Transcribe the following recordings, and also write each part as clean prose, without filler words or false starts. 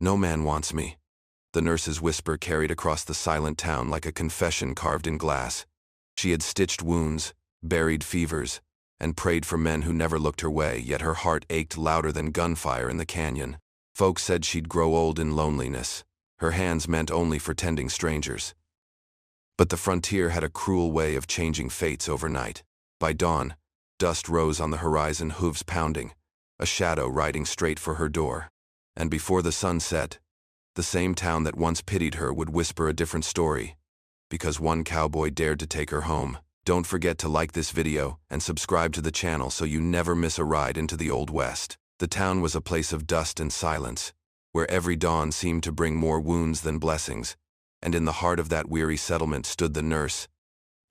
No man wants me. The nurse's whisper carried across the silent town like a confession carved in glass. She had stitched wounds, buried fevers, and prayed for men who never looked her way, yet her heart ached louder than gunfire in the canyon. Folks said she'd grow old in loneliness. Her hands meant only for tending strangers. But the frontier had a cruel way of changing fates overnight. By dawn, dust rose on the horizon, hooves pounding, a shadow riding straight for her door. And before the sun set, the same town that once pitied her would whisper a different story, because one cowboy dared to take her home. Don't forget to like this video and subscribe to the channel so you never miss a ride into the Old West. The town was a place of dust and silence, where every dawn seemed to bring more wounds than blessings, and in the heart of that weary settlement stood the nurse,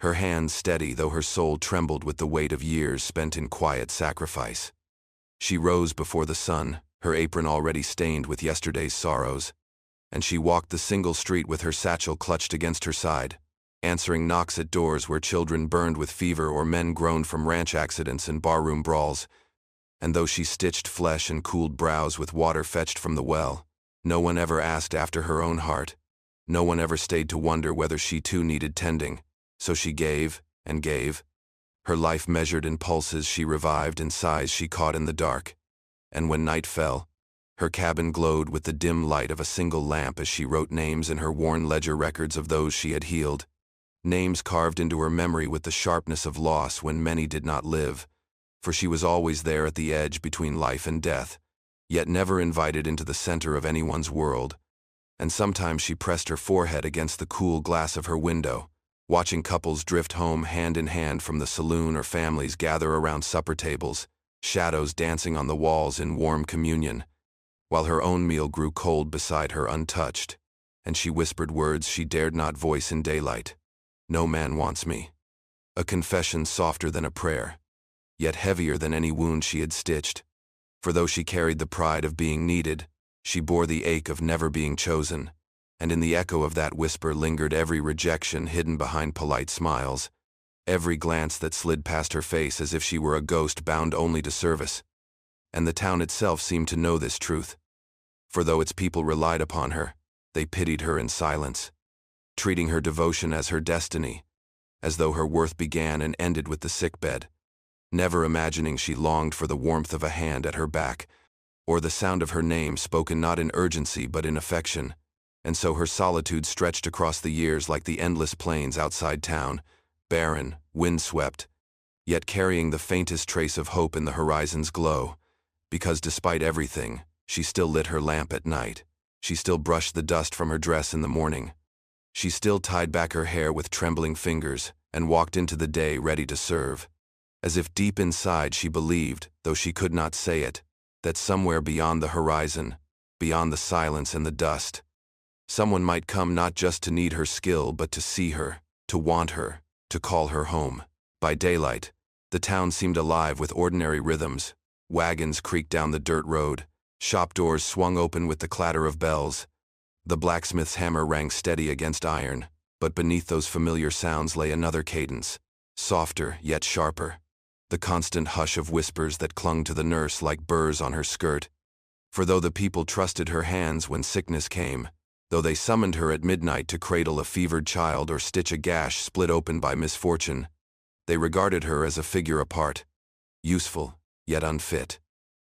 her hands steady though her soul trembled with the weight of years spent in quiet sacrifice. She rose before the sun, her apron already stained with yesterday's sorrows, and she walked the single street with her satchel clutched against her side, answering knocks at doors where children burned with fever or men groaned from ranch accidents and barroom brawls. And though she stitched flesh and cooled brows with water fetched from the well, no one ever asked after her own heart. No one ever stayed to wonder whether she too needed tending. So she gave and gave. Her life measured in pulses she revived and sighs she caught in the dark. And when night fell, her cabin glowed with the dim light of a single lamp as she wrote names in her worn ledger records of those she had healed. Names carved into her memory with the sharpness of loss when many did not live, for she was always there at the edge between life and death, yet never invited into the center of anyone's world. And sometimes she pressed her forehead against the cool glass of her window, watching couples drift home hand in hand from the saloon or families gather around supper tables, shadows dancing on the walls in warm communion, while her own meal grew cold beside her untouched, and she whispered words she dared not voice in daylight. No man wants me. A confession softer than a prayer, yet heavier than any wound she had stitched. For though she carried the pride of being needed, she bore the ache of never being chosen, and in the echo of that whisper lingered every rejection hidden behind polite smiles, every glance that slid past her face as if she were a ghost bound only to service. And the town itself seemed to know this truth, for though its people relied upon her, they pitied her in silence, treating her devotion as her destiny, as though her worth began and ended with the sickbed, never imagining she longed for the warmth of a hand at her back, or the sound of her name spoken not in urgency but in affection. And so her solitude stretched across the years like the endless plains outside town, barren, windswept, yet carrying the faintest trace of hope in the horizon's glow, because despite everything, she still lit her lamp at night, she still brushed the dust from her dress in the morning, she still tied back her hair with trembling fingers and walked into the day ready to serve, as if deep inside she believed, though she could not say it, that somewhere beyond the horizon, beyond the silence and the dust, someone might come not just to need her skill but to see her, to want her, to call her home. By daylight, the town seemed alive with ordinary rhythms. Wagons creaked down the dirt road, shop doors swung open with the clatter of bells. The blacksmith's hammer rang steady against iron, but beneath those familiar sounds lay another cadence, softer yet sharper, the constant hush of whispers that clung to the nurse like burrs on her skirt. For though the people trusted her hands when sickness came, though they summoned her at midnight to cradle a fevered child or stitch a gash split open by misfortune, they regarded her as a figure apart, useful yet unfit.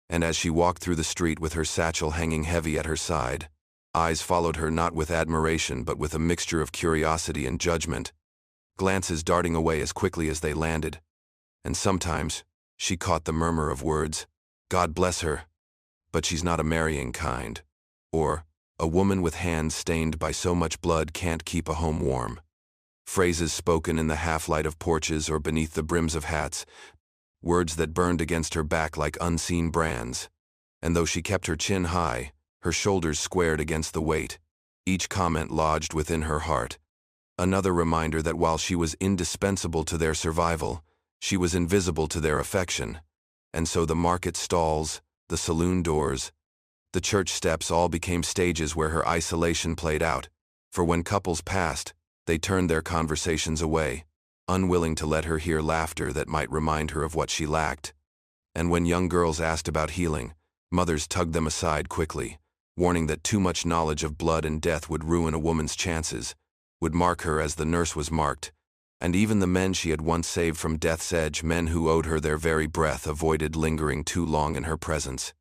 And as she walked through the street with her satchel hanging heavy at her side, eyes followed her not with admiration but with a mixture of curiosity and judgment, glances darting away as quickly as they landed. And sometimes she caught the murmur of words, "God bless her, but she's not a marrying kind," or "A woman with hands stained by so much blood can't keep a home warm." Phrases spoken in the half-light of porches or beneath the brims of hats, words that burned against her back like unseen brands. And though she kept her chin high, her shoulders squared against the weight, each comment lodged within her heart, another reminder that while she was indispensable to their survival, she was invisible to their affection. And so the market stalls, the saloon doors, the church steps all became stages where her isolation played out, for when couples passed, they turned their conversations away, unwilling to let her hear laughter that might remind her of what she lacked. And when young girls asked about healing, mothers tugged them aside quickly, warning that too much knowledge of blood and death would ruin a woman's chances, would mark her as the nurse was marked, and even the men she had once saved from death's edge, men who owed her their very breath, avoided lingering too long in her presence,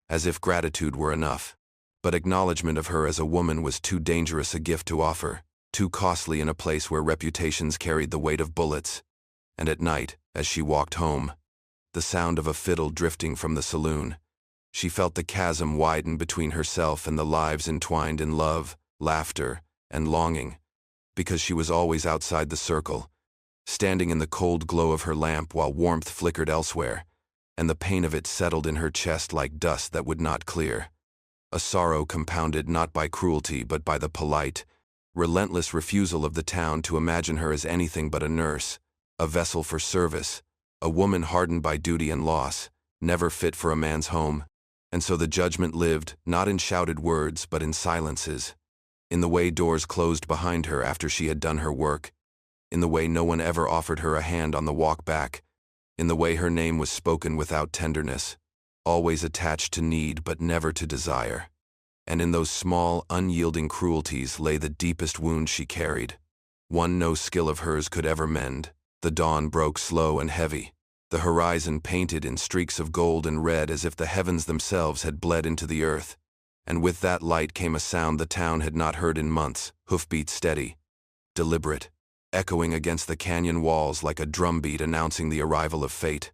as if gratitude were enough. But acknowledgement of her as a woman was too dangerous a gift to offer, too costly in a place where reputations carried the weight of bullets. And at night, as she walked home, the sound of a fiddle drifting from the saloon, she felt the chasm widen between herself and the lives entwined in love, laughter, and longing, because she was always outside the circle, standing in the cold glow of her lamp while warmth flickered elsewhere, and the pain of it settled in her chest like dust that would not clear. A sorrow compounded not by cruelty but by the polite, relentless refusal of the town to imagine her as anything but a nurse, a vessel for service, a woman hardened by duty and loss, never fit for a man's home. And so the judgment lived, not in shouted words but in silences, in the way doors closed behind her after she had done her work, in the way no one ever offered her a hand on the walk back, in the way her name was spoken without tenderness, always attached to need but never to desire. And in those small, unyielding cruelties lay the deepest wound she carried, one no skill of hers could ever mend. The dawn broke slow and heavy, the horizon painted in streaks of gold and red as if the heavens themselves had bled into the earth, and with that light came a sound the town had not heard in months, hoofbeats steady, deliberate, echoing against the canyon walls like a drumbeat announcing the arrival of fate.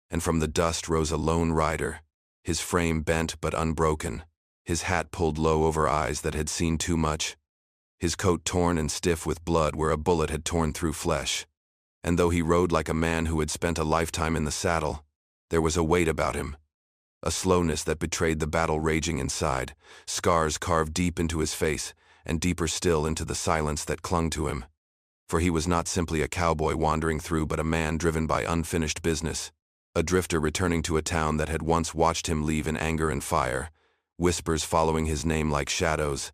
And from the dust rose a lone rider, his frame bent but unbroken, his hat pulled low over eyes that had seen too much, his coat torn and stiff with blood where a bullet had torn through flesh. And though he rode like a man who had spent a lifetime in the saddle, there was a weight about him, a slowness that betrayed the battle raging inside, scars carved deep into his face, and deeper still into the silence that clung to him. For he was not simply a cowboy wandering through but a man driven by unfinished business, a drifter returning to a town that had once watched him leave in anger and fire, whispers following his name like shadows.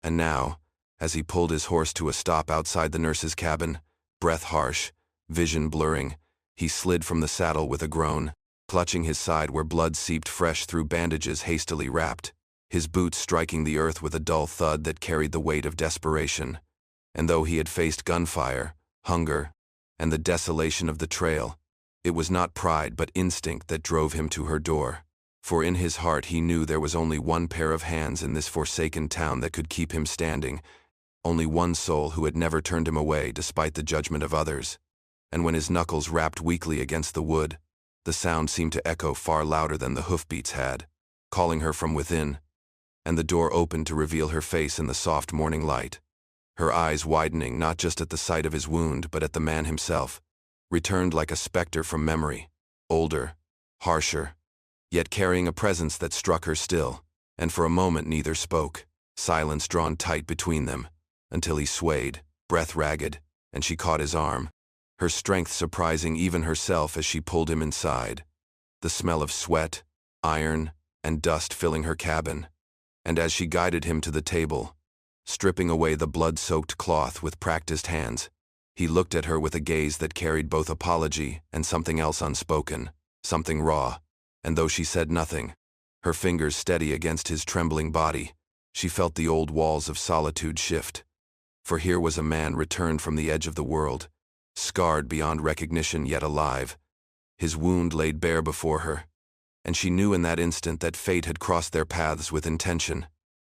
And now, as he pulled his horse to a stop outside the nurse's cabin, breath harsh, vision blurring, he slid from the saddle with a groan, clutching his side where blood seeped fresh through bandages hastily wrapped, his boots striking the earth with a dull thud that carried the weight of desperation. And though he had faced gunfire, hunger, and the desolation of the trail, it was not pride but instinct that drove him to her door. For in his heart he knew there was only one pair of hands in this forsaken town that could keep him standing, only one soul who had never turned him away despite the judgment of others. And when his knuckles rapped weakly against the wood, the sound seemed to echo far louder than the hoofbeats had, calling her from within, and the door opened to reveal her face in the soft morning light, her eyes widening not just at the sight of his wound but at the man himself, returned like a specter from memory, older, harsher, yet carrying a presence that struck her still, and for a moment neither spoke, silence drawn tight between them, until he swayed, breath ragged, and she caught his arm, her strength surprising even herself as she pulled him inside, the smell of sweat, iron, and dust filling her cabin. And as she guided him to the table, stripping away the blood-soaked cloth with practiced hands, he looked at her with a gaze that carried both apology and something else unspoken, something raw. And though she said nothing, her fingers steady against his trembling body, she felt the old walls of solitude shift. For here was a man returned from the edge of the world, scarred beyond recognition yet alive, his wound laid bare before her, and she knew in that instant that fate had crossed their paths with intention,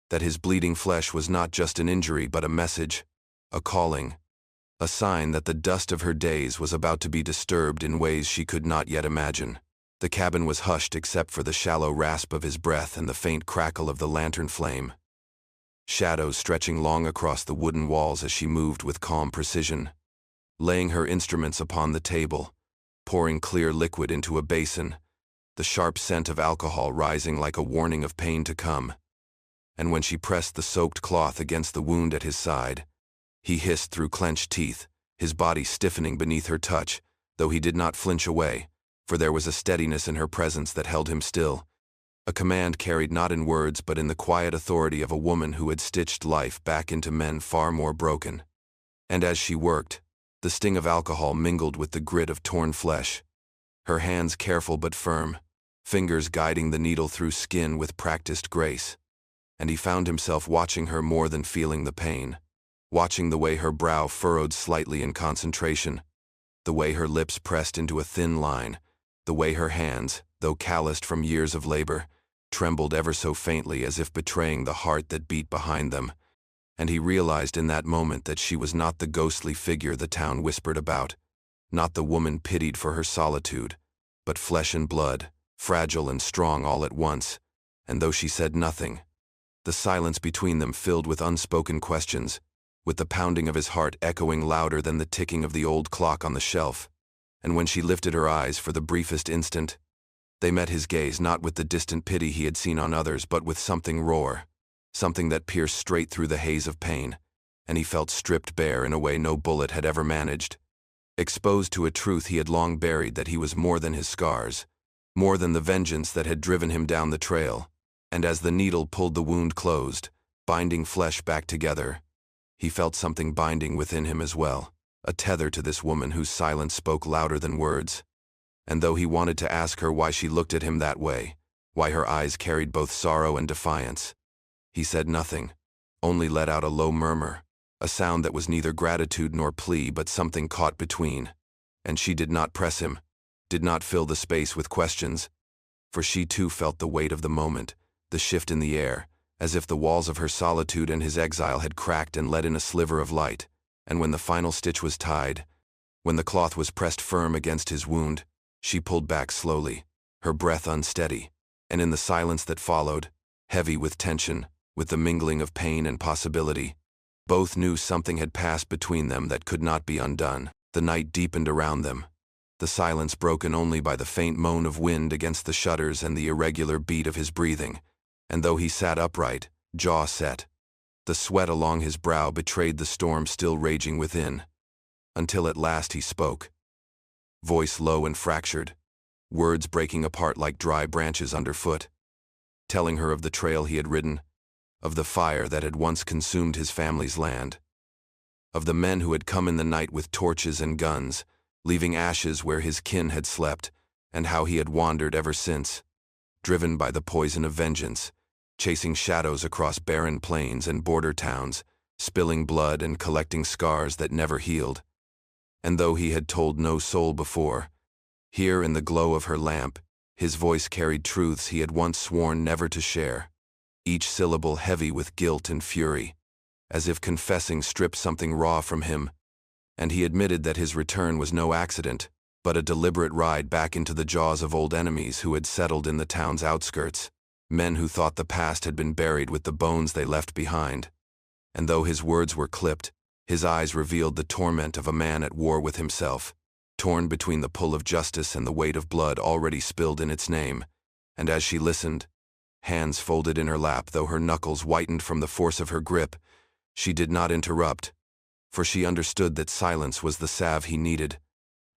that his bleeding flesh was not just an injury but a message, a calling, a sign that the dust of her days was about to be disturbed in ways she could not yet imagine. The cabin was hushed except for the shallow rasp of his breath and the faint crackle of the lantern flame, shadows stretching long across the wooden walls as she moved with calm precision, laying her instruments upon the table, pouring clear liquid into a basin, the sharp scent of alcohol rising like a warning of pain to come. And when she pressed the soaked cloth against the wound at his side, he hissed through clenched teeth, his body stiffening beneath her touch, though he did not flinch away, for there was a steadiness in her presence that held him still, a command carried not in words but in the quiet authority of a woman who had stitched life back into men far more broken. And as she worked, the sting of alcohol mingled with the grit of torn flesh, her hands careful but firm, fingers guiding the needle through skin with practiced grace. and he found himself watching her more than feeling the pain, watching the way her brow furrowed slightly in concentration, the way her lips pressed into a thin line, the way her hands, though calloused from years of labor, trembled ever so faintly as if betraying the heart that beat behind them. And he realized in that moment that she was not the ghostly figure the town whispered about, not the woman pitied for her solitude, but flesh and blood, fragile and strong all at once. And though she said nothing, the silence between them filled with unspoken questions, with the pounding of his heart echoing louder than the ticking of the old clock on the shelf. And when she lifted her eyes for the briefest instant, they met his gaze not with the distant pity he had seen on others, but with something raw, something that pierced straight through the haze of pain, and he felt stripped bare in a way no bullet had ever managed, exposed to a truth he had long buried, that he was more than his scars, more than the vengeance that had driven him down the trail. And as the needle pulled the wound closed, binding flesh back together, he felt something binding within him as well, a tether to this woman whose silence spoke louder than words. And though he wanted to ask her why she looked at him that way, why her eyes carried both sorrow and defiance, he said nothing, only let out a low murmur, a sound that was neither gratitude nor plea but something caught between. And she did not press him, did not fill the space with questions, for she too felt the weight of the moment, the shift in the air, as if the walls of her solitude and his exile had cracked and let in a sliver of light. And when the final stitch was tied, when the cloth was pressed firm against his wound, she pulled back slowly, her breath unsteady, and in the silence that followed, heavy with tension, with the mingling of pain and possibility, both knew something had passed between them that could not be undone. The night deepened around them, the silence broken only by the faint moan of wind against the shutters and the irregular beat of his breathing. And though he sat upright, jaw set, the sweat along his brow betrayed the storm still raging within, until at last he spoke, voice low and fractured, words breaking apart like dry branches underfoot, telling her of the trail he had ridden, of the fire that had once consumed his family's land, of the men who had come in the night with torches and guns, leaving ashes where his kin had slept, and how he had wandered ever since, driven by the poison of vengeance, chasing shadows across barren plains and border towns, spilling blood and collecting scars that never healed. And though he had told no soul before, here in the glow of her lamp, his voice carried truths he had once sworn never to share, each syllable heavy with guilt and fury, as if confessing stripped something raw from him. And he admitted that his return was no accident, but a deliberate ride back into the jaws of old enemies who had settled in the town's outskirts, men who thought the past had been buried with the bones they left behind. And though his words were clipped, his eyes revealed the torment of a man at war with himself, torn between the pull of justice and the weight of blood already spilled in its name. And as she listened, hands folded in her lap though her knuckles whitened from the force of her grip, she did not interrupt, for she understood that silence was the salve he needed,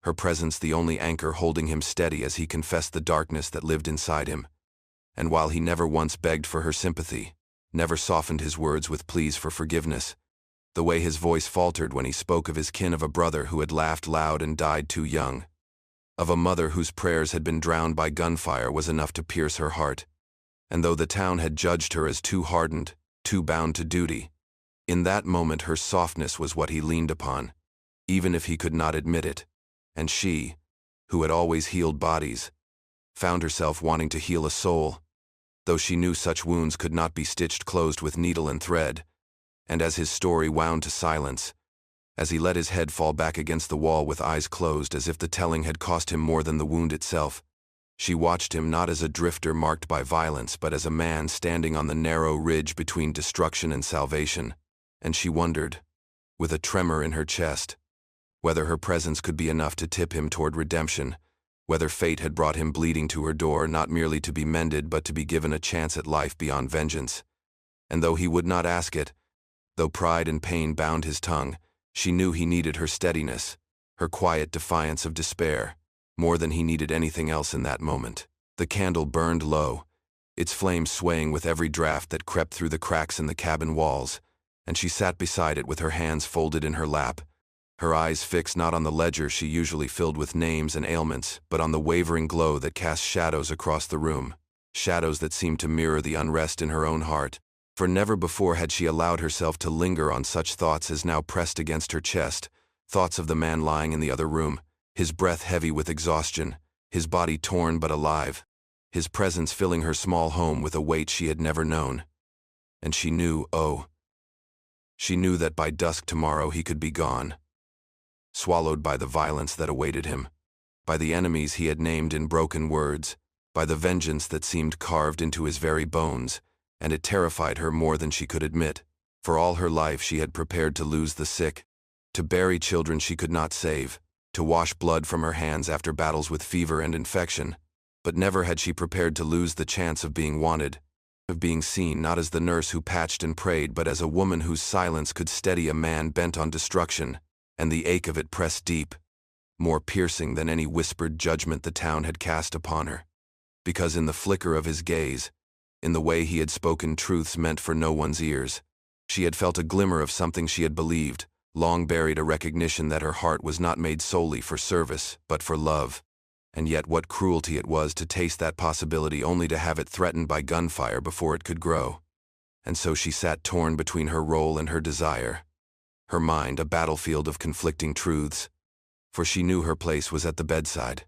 her presence the only anchor holding him steady as he confessed the darkness that lived inside him. And while he never once begged for her sympathy, never softened his words with pleas for forgiveness, the way his voice faltered when he spoke of his kin, of a brother who had laughed loud and died too young, of a mother whose prayers had been drowned by gunfire, was enough to pierce her heart. And though the town had judged her as too hardened, too bound to duty, in that moment her softness was what he leaned upon, even if he could not admit it. And she, who had always healed bodies, found herself wanting to heal a soul, though she knew such wounds could not be stitched closed with needle and thread. And as his story wound to silence, as he let his head fall back against the wall with eyes closed as if the telling had cost him more than the wound itself, she watched him not as a drifter marked by violence but as a man standing on the narrow ridge between destruction and salvation. And she wondered, with a tremor in her chest, whether her presence could be enough to tip him toward redemption, whether fate had brought him bleeding to her door not merely to be mended but to be given a chance at life beyond vengeance. And though he would not ask it, though pride and pain bound his tongue, she knew he needed her steadiness, her quiet defiance of despair, more than he needed anything else in that moment. The candle burned low, its flame swaying with every draft that crept through the cracks in the cabin walls, and she sat beside it with her hands folded in her lap, her eyes fixed not on the ledger she usually filled with names and ailments, but on the wavering glow that cast shadows across the room, shadows that seemed to mirror the unrest in her own heart. For never before had she allowed herself to linger on such thoughts as now pressed against her chest, thoughts of the man lying in the other room, his breath heavy with exhaustion, his body torn but alive, his presence filling her small home with a weight she had never known. And she knew, she knew that by dusk tomorrow he could be gone, swallowed by the violence that awaited him, by the enemies he had named in broken words, by the vengeance that seemed carved into his very bones, and it terrified her more than she could admit. For all her life she had prepared to lose the sick, to bury children she could not save, to wash blood from her hands after battles with fever and infection, but never had she prepared to lose the chance of being wanted, of being seen not as the nurse who patched and prayed, but as a woman whose silence could steady a man bent on destruction, and the ache of it pressed deep, more piercing than any whispered judgment the town had cast upon her. Because in the flicker of his gaze, in the way he had spoken truths meant for no one's ears, she had felt a glimmer of something she had believed, long buried, a recognition that her heart was not made solely for service, but for love. And yet what cruelty it was to taste that possibility only to have it threatened by gunfire before it could grow. And so she sat torn between her role and her desire, her mind a battlefield of conflicting truths. For she knew her place was at the bedside,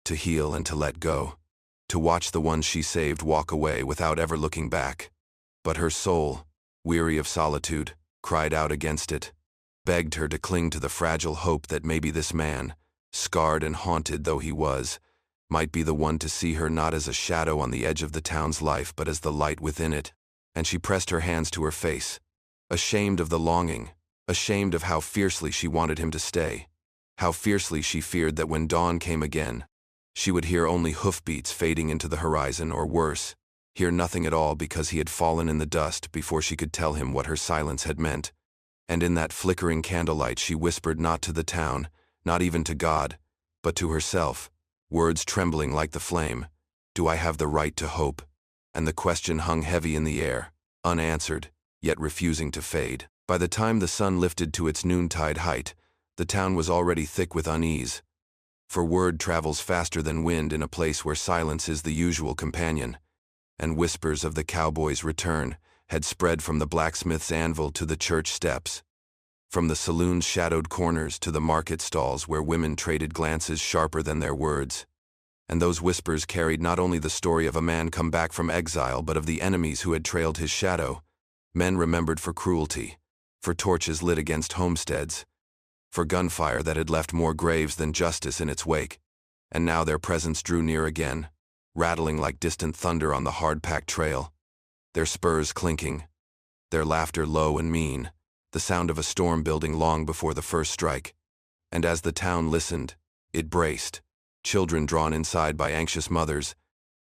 to heal and to let go, to watch the ones she saved walk away without ever looking back. But her soul, weary of solitude, cried out against it, begged her to cling to the fragile hope that maybe this man, scarred and haunted though he was, might be the one to see her not as a shadow on the edge of the town's life but as the light within it. And she pressed her hands to her face, ashamed of the longing, ashamed of how fiercely she wanted him to stay, how fiercely she feared that when dawn came again, she would hear only hoofbeats fading into the horizon, or worse, hear nothing at all because he had fallen in the dust before she could tell him what her silence had meant. And in that flickering candlelight she whispered not to the town, not even to God, but to herself, words trembling like the flame, "Do I have the right to hope?" And the question hung heavy in the air, unanswered, yet refusing to fade. By the time the sun lifted to its noontide height, the town was already thick with unease. For word travels faster than wind in a place where silence is the usual companion, and whispers of the cowboy's return had spread from the blacksmith's anvil to the church steps, from the saloon's shadowed corners to the market stalls where women traded glances sharper than their words. And those whispers carried not only the story of a man come back from exile, but of the enemies who had trailed his shadow, men remembered for cruelty, for torches lit against homesteads, for gunfire that had left more graves than justice in its wake. And now their presence drew near again, rattling like distant thunder on the hard-packed trail, their spurs clinking, their laughter low and mean, the sound of a storm building long before the first strike. And as the town listened, it braced, children drawn inside by anxious mothers,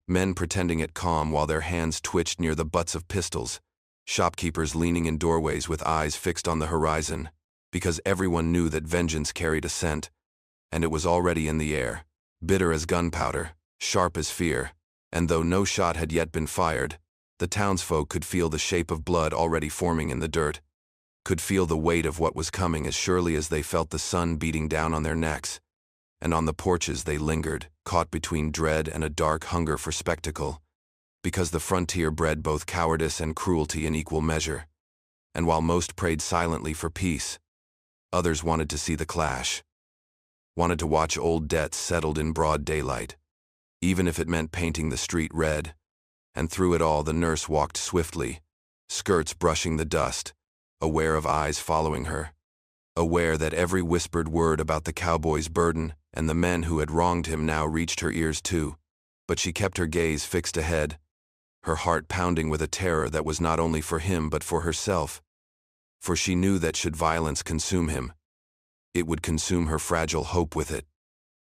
men pretending at calm while their hands twitched near the butts of pistols, shopkeepers leaning in doorways with eyes fixed on the horizon, because everyone knew that vengeance carried a scent, and it was already in the air, bitter as gunpowder, sharp as fear. And though no shot had yet been fired, the townsfolk could feel the shape of blood already forming in the dirt, could feel the weight of what was coming as surely as they felt the sun beating down on their necks. And on the porches they lingered, caught between dread and a dark hunger for spectacle, because the frontier bred both cowardice and cruelty in equal measure. And while most prayed silently for peace, others wanted to see the clash, wanted to watch old debts settled in broad daylight, even if it meant painting the street red. And through it all the nurse walked swiftly, skirts brushing the dust, aware of eyes following her, aware that every whispered word about the cowboy's burden and the men who had wronged him now reached her ears too. But she kept her gaze fixed ahead, her heart pounding with a terror that was not only for him but for herself. For she knew that should violence consume him, it would consume her fragile hope with it.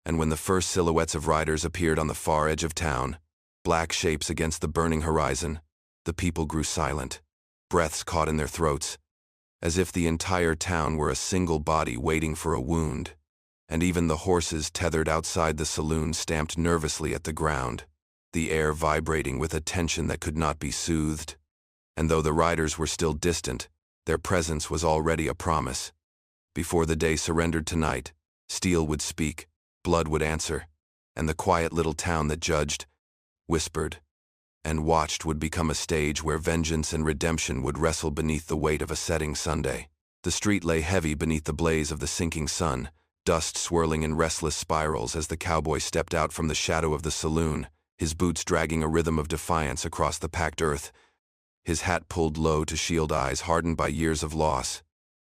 And when the first silhouettes of riders appeared on the far edge of town, black shapes against the burning horizon, the people grew silent, breaths caught in their throats, as if the entire town were a single body waiting for a wound. And even the horses tethered outside the saloon stamped nervously at the ground, the air vibrating with a tension that could not be soothed. And though the riders were still distant, their presence was already a promise. Before the day surrendered tonight, steel would speak, blood would answer, and the quiet little town that judged, whispered, and watched would become a stage where vengeance and redemption would wrestle beneath the weight of a setting Sunday. The street lay heavy beneath the blaze of the sinking sun, dust swirling in restless spirals as the cowboy stepped out from the shadow of the saloon, his boots dragging a rhythm of defiance across the packed earth, his hat pulled low to shield eyes hardened by years of loss.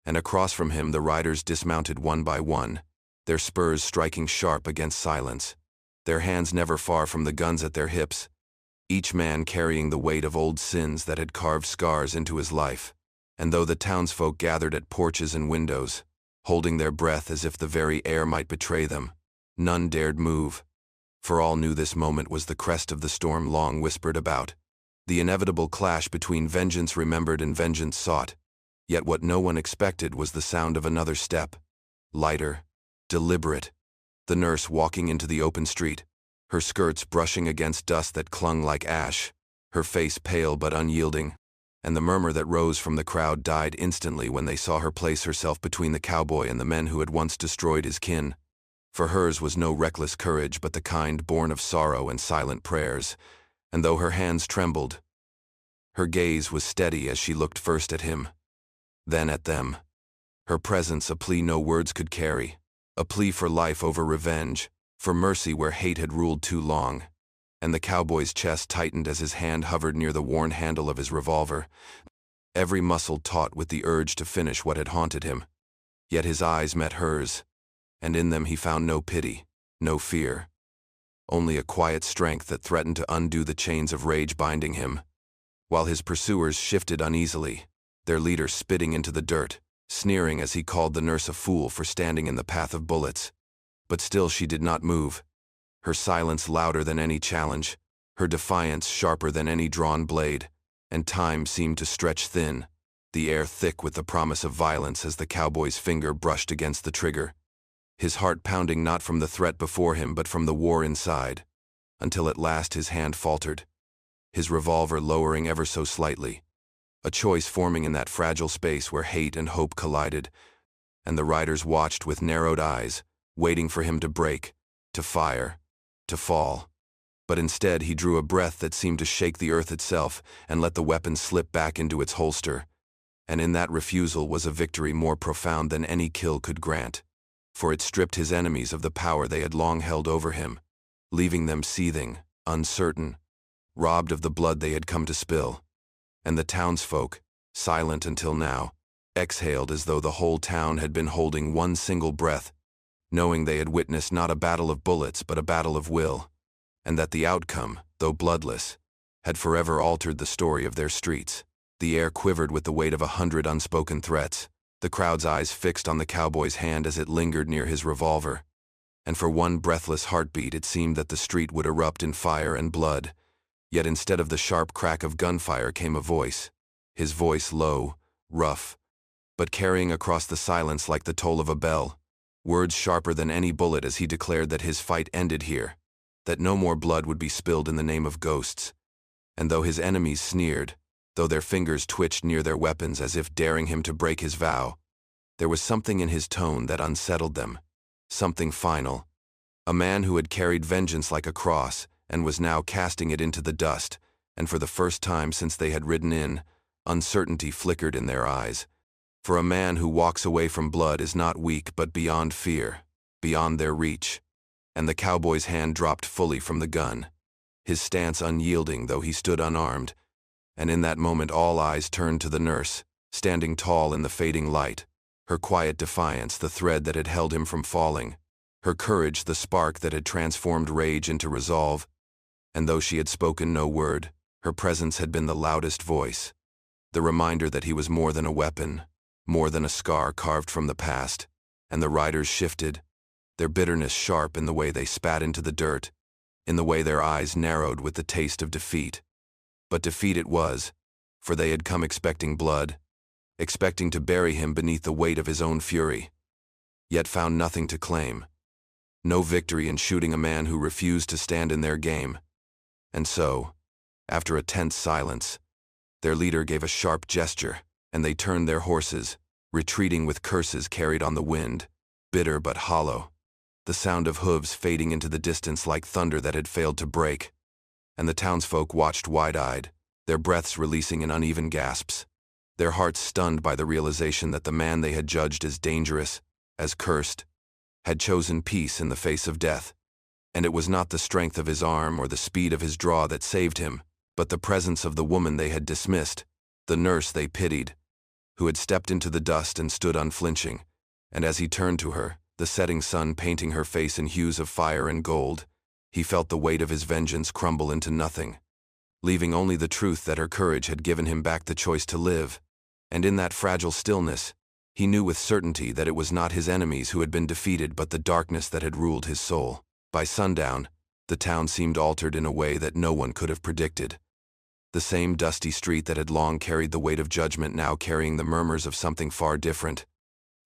And across from him the riders dismounted one by one, their spurs striking sharp against silence, their hands never far from the guns at their hips, each man carrying the weight of old sins that had carved scars into his life. And though the townsfolk gathered at porches and windows, holding their breath as if the very air might betray them, none dared move, for all knew this moment was the crest of the storm long whispered about, the inevitable clash between vengeance remembered and vengeance sought. Yet what no one expected was the sound of another step, lighter, deliberate, the nurse walking into the open street, her skirts brushing against dust that clung like ash, her face pale but unyielding, and the murmur that rose from the crowd died instantly when they saw her place herself between the cowboy and the men who had once destroyed his kin. For hers was no reckless courage but the kind born of sorrow and silent prayers, and though her hands trembled, her gaze was steady as she looked first at him, then at them. Her presence a plea no words could carry, a plea for life over revenge, for mercy where hate had ruled too long. And the cowboy's chest tightened as his hand hovered near the worn handle of his revolver, every muscle taut with the urge to finish what had haunted him. Yet his eyes met hers, and in them he found no pity, no fear, only a quiet strength that threatened to undo the chains of rage binding him. While his pursuers shifted uneasily, their leader spitting into the dirt, sneering as he called the nurse a fool for standing in the path of bullets. But still she did not move, her silence louder than any challenge, her defiance sharper than any drawn blade, and time seemed to stretch thin, the air thick with the promise of violence as the cowboy's finger brushed against the trigger, his heart pounding not from the threat before him but from the war inside, until at last his hand faltered, his revolver lowering ever so slightly, a choice forming in that fragile space where hate and hope collided, and the riders watched with narrowed eyes, waiting for him to break, to fire, to fall. But instead he drew a breath that seemed to shake the earth itself and let the weapon slip back into its holster. And in that refusal was a victory more profound than any kill could grant, for it stripped his enemies of the power they had long held over him, leaving them seething, uncertain, robbed of the blood they had come to spill. And the townsfolk, silent until now, exhaled as though the whole town had been holding one single breath, knowing they had witnessed not a battle of bullets but a battle of will, and that the outcome, though bloodless, had forever altered the story of their streets. The air quivered with the weight of 100 unspoken threats, the crowd's eyes fixed on the cowboy's hand as it lingered near his revolver, and for one breathless heartbeat it seemed that the street would erupt in fire and blood. Yet instead of the sharp crack of gunfire came a voice, his voice low, rough, but carrying across the silence like the toll of a bell, words sharper than any bullet as he declared that his fight ended here, that no more blood would be spilled in the name of ghosts. And though his enemies sneered, though their fingers twitched near their weapons as if daring him to break his vow, there was something in his tone that unsettled them, something final. A man who had carried vengeance like a cross and was now casting it into the dust, and for the first time since they had ridden in, uncertainty flickered in their eyes. For a man who walks away from blood is not weak but beyond fear, beyond their reach. And the cowboy's hand dropped fully from the gun, his stance unyielding though he stood unarmed, and in that moment all eyes turned to the nurse, standing tall in the fading light, her quiet defiance the thread that had held him from falling, her courage the spark that had transformed rage into resolve. And though she had spoken no word, her presence had been the loudest voice, the reminder that he was more than a weapon, more than a scar carved from the past. And the riders shifted, their bitterness sharp in the way they spat into the dirt, in the way their eyes narrowed with the taste of defeat. But defeat it was, for they had come expecting blood, expecting to bury him beneath the weight of his own fury, yet found nothing to claim, no victory in shooting a man who refused to stand in their game. And so, after a tense silence, their leader gave a sharp gesture, and they turned their horses, retreating with curses carried on the wind, bitter but hollow, the sound of hooves fading into the distance like thunder that had failed to break. and the townsfolk watched wide-eyed, their breaths releasing in uneven gasps, their hearts stunned by the realization that the man they had judged as dangerous, as cursed, had chosen peace in the face of death. And it was not the strength of his arm or the speed of his draw that saved him, but the presence of the woman they had dismissed, the nurse they pitied, who had stepped into the dust and stood unflinching. And as he turned to her, the setting sun painting her face in hues of fire and gold, he felt the weight of his vengeance crumble into nothing, leaving only the truth that her courage had given him back the choice to live. And in that fragile stillness, he knew with certainty that it was not his enemies who had been defeated but the darkness that had ruled his soul. By sundown, the town seemed altered in a way that no one could have predicted. The same dusty street that had long carried the weight of judgment now carrying the murmurs of something far different.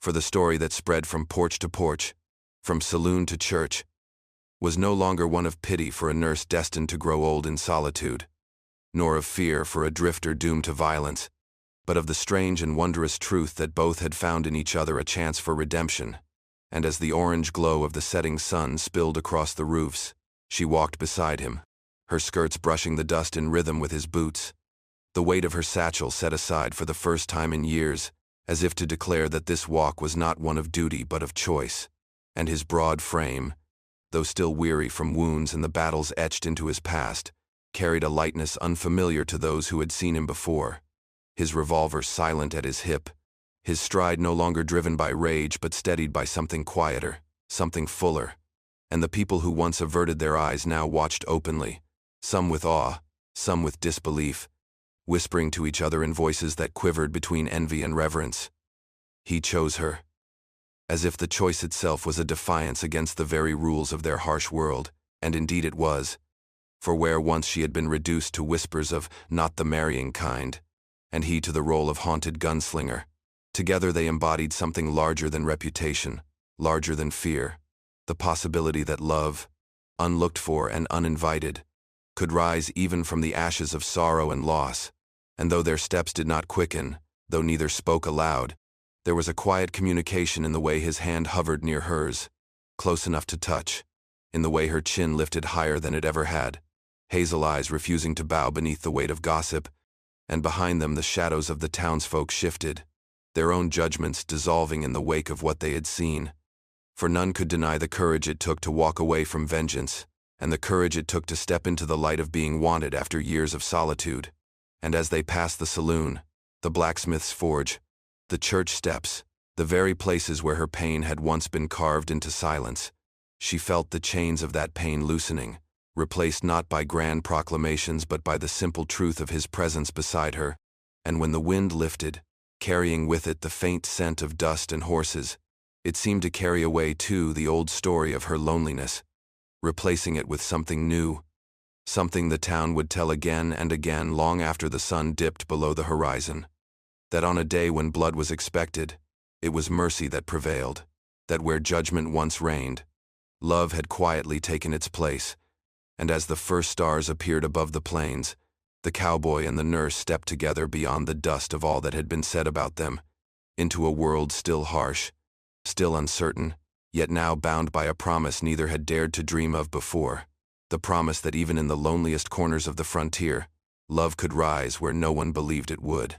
For the story that spread from porch to porch, from saloon to church, was no longer one of pity for a nurse destined to grow old in solitude, nor of fear for a drifter doomed to violence, but of the strange and wondrous truth that both had found in each other a chance for redemption. And as the orange glow of the setting sun spilled across the roofs, she walked beside him, her skirts brushing the dust in rhythm with his boots, the weight of her satchel set aside for the first time in years, as if to declare that this walk was not one of duty but of choice. And his broad frame, though still weary from wounds and the battles etched into his past, carried a lightness unfamiliar to those who had seen him before, his revolver silent at his hip, his stride no longer driven by rage but steadied by something quieter, something fuller. And the people who once averted their eyes now watched openly, some with awe, some with disbelief, whispering to each other in voices that quivered between envy and reverence. He chose her, as if the choice itself was a defiance against the very rules of their harsh world, and indeed it was. For where once she had been reduced to whispers of not the marrying kind, and he to the role of haunted gunslinger, together they embodied something larger than reputation, larger than fear, the possibility that love, unlooked for and uninvited, could rise even from the ashes of sorrow and loss. And though their steps did not quicken, though neither spoke aloud, there was a quiet communication in the way his hand hovered near hers, close enough to touch, in the way her chin lifted higher than it ever had, hazel eyes refusing to bow beneath the weight of gossip, and behind them the shadows of the townsfolk shifted, their own judgments dissolving in the wake of what they had seen. For none could deny the courage it took to walk away from vengeance, and the courage it took to step into the light of being wanted after years of solitude. And as they passed the saloon, the blacksmith's forge, the church steps, the very places where her pain had once been carved into silence, she felt the chains of that pain loosening, replaced not by grand proclamations but by the simple truth of his presence beside her. And when the wind lifted, carrying with it the faint scent of dust and horses, it seemed to carry away too the old story of her loneliness, replacing it with something new, something the town would tell again and again long after the sun dipped below the horizon, that on a day when blood was expected, it was mercy that prevailed, that where judgment once reigned, love had quietly taken its place. And as the first stars appeared above the plains, the cowboy and the nurse stepped together beyond the dust of all that had been said about them, into a world still harsh, still uncertain, yet now bound by a promise neither had dared to dream of before, the promise that even in the loneliest corners of the frontier, love could rise where no one believed it would.